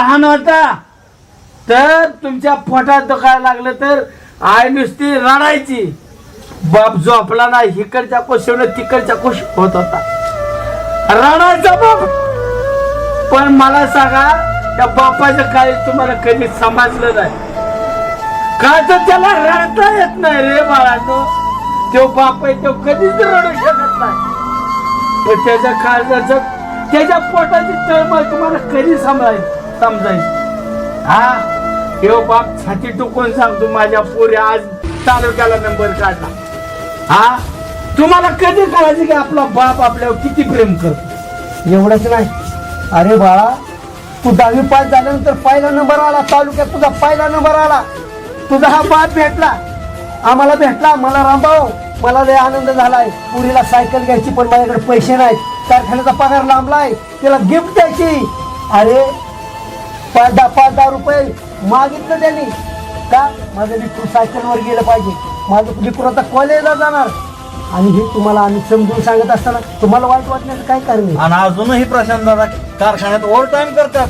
लहान होता तर तुमच्या पोटात दुखायला लागलं तर आई नुसती रडायची. बाप झोपला नाही, इकडच्या कुशीवर तिकडच्या कुशी होत होता, रडायचा बाप. पण मला सांगा, त्या बापाच्या काळी तुम्हाला कधी समजलं नाही का? तर त्याला रडता येत नाही रे बाळांनो. तो बाप आहे, तो कधीच रडू शकत नाही. पण त्याच्या काळजाचं, त्याच्या पोटाची तळमळ तुम्हाला कधी समजायची? हा, तो बाप छाती टुकून सांगतो, माझ्या पोरी आज तालुक्याला नंबर काढला. हा, तुम्हाला कधी कळायचं की आपला बाप आपल्यावर किती प्रेम करतो? एवढंच नाही, अरे बाळा, तू 10वी पास झाल्यानंतर पहिला नंबर आला तालुक्यात, तुझा पहिला नंबर आला. तुझा हा बाप भेटला, आम्हाला भेटला, मला रामभाऊ, मला लय आनंद झालाय. पुरीला सायकल घ्यायची पण माझ्याकडे पैसे नाहीत, कारखान्याचा पगार लांबलाय, तिला गिफ्ट द्यायची. अरे 5-10 रुपये मागितलं त्यांनी का? माझं लेकरू सायकलवर गेलं पाहिजे, माझं लेकरू आता कॉलेजला जाणार. आणि हे तुम्हाला आम्ही समजून सांगत असताना तुम्हाला वाईट वाटण्याचं काय कारण आहे? आणि अजूनही प्रशांत दादा कारखान्यात ओव्हर टाइम करतात.